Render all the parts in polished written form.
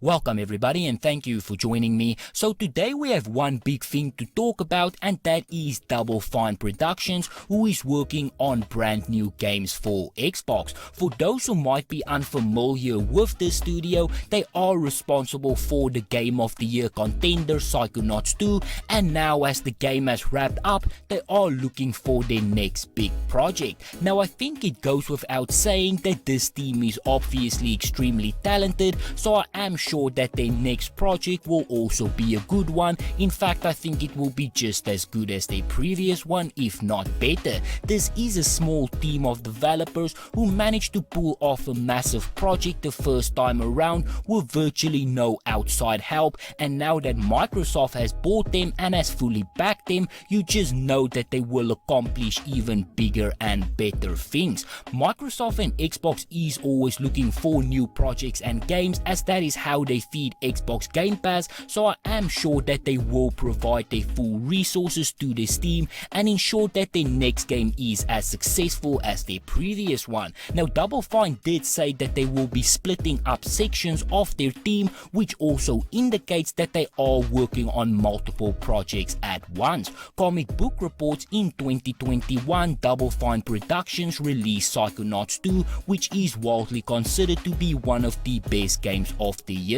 Welcome everybody and thank you for joining me. So today we have one big thing to talk about, and that is Double Fine Productions, who is working on brand new games for Xbox. For those who might be unfamiliar with this studio, they are responsible for the Game of the Year contender Psychonauts 2, and now as the game has wrapped up, they are looking for their next big project. Now I think it goes without saying that this team is obviously extremely talented, so I am sure that their next project will also be a good one. In fact, I think it will be just as good as their previous one, if not better. This is a small team of developers who managed to pull off a massive project the first time around with virtually no outside help, and now that Microsoft has bought them and has fully backed them, you just know that they will accomplish even bigger and better things. Microsoft and Xbox is always looking for new projects and games, as that is how they feed Xbox Game Pass, so I am sure that they will provide their full resources to this team and ensure that their next game is as successful as their previous one. Now Double Fine did say that they will be splitting up sections of their team, which also indicates that they are working on multiple projects at once. Comic Book reports in 2021 Double Fine Productions released Psychonauts 2, which is widely considered to be one of the best games of the year.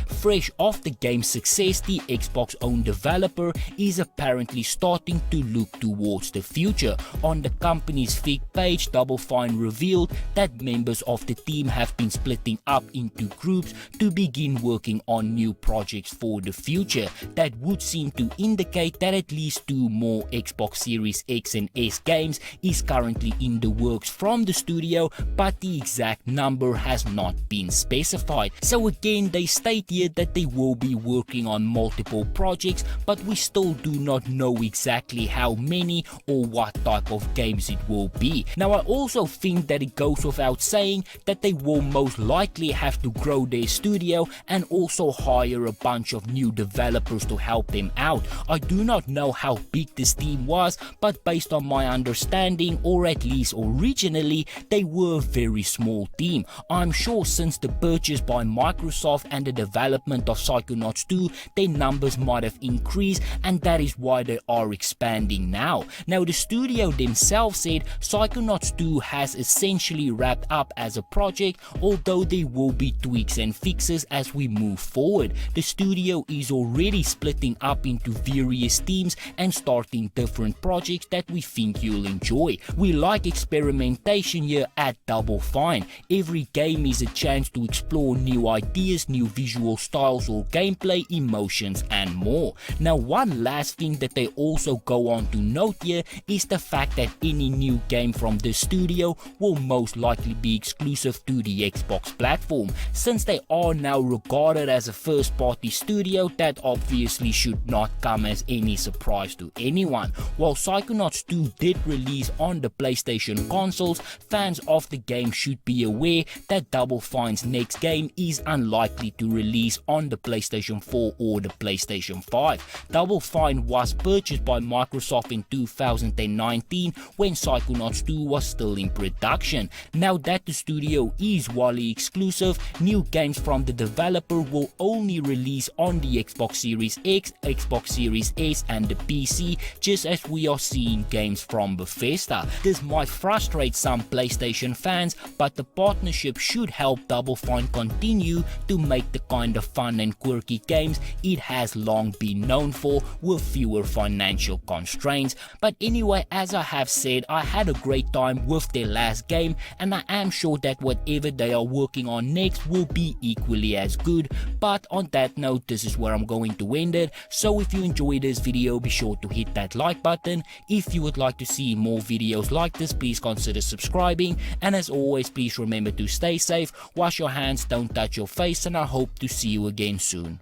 Fresh off the game's success, the Xbox-owned developer is apparently starting to look towards the future. On the company's Fig page, Double Fine revealed that members of the team have been splitting up into groups to begin working on new projects for the future. That would seem to indicate that at least 2 more Xbox Series X and S games is currently in the works from the studio, but the exact number has not been specified. So again, they state here that they will be working on multiple projects, but we still do not know exactly how many or what type of games it will be. Now I also think that it goes without saying that they will most likely have to grow their studio and also hire a bunch of new developers to help them out. I do not know how big this team was, but based on my understanding, or at least originally, they were a very small team. I'm sure since the purchase by Microsoft and the development of Psychonauts 2, their numbers might have increased, and that is why they are expanding now. Now the studio themselves said Psychonauts 2 has essentially wrapped up as a project, although there will be tweaks and fixes as we move forward. The studio is already splitting up into various teams and starting different projects that we think you'll enjoy. We like experimentation here at Double Fine. Every game is a chance to explore new ideas, new visual styles or gameplay, emotions and more. Now one last thing that they also go on to note here is the fact that any new game from the studio will most likely be exclusive to the Xbox platform. Since they are now regarded as a first party studio, that obviously should not come as any surprise to anyone. While Psychonauts 2 did release on the PlayStation consoles, fans of the game should be aware that Double Fine's next game is unlikely to release on the PlayStation 4 or the PlayStation 5. Double Fine was purchased by Microsoft in 2019 when Psychonauts 2 was still in production. Now that the studio is wholly exclusive, new games from the developer will only release on the Xbox Series X, Xbox Series S and the PC, just as we are seeing games from Bethesda. This might frustrate some PlayStation fans, but the partnership should help Double Fine continue to make the kind of fun and quirky games it has long been known for, with fewer financial constraints. But anyway, as I have said, I had a great time with their last game, and I am sure that whatever they are working on next will be equally as good. But on that note, this is where I'm going to end it. So if you enjoyed this video, be sure to hit that like button. If you would like to see more videos like this, please consider subscribing, and as always, please remember to stay safe, wash your hands, don't touch your face, and I hope to see you again soon.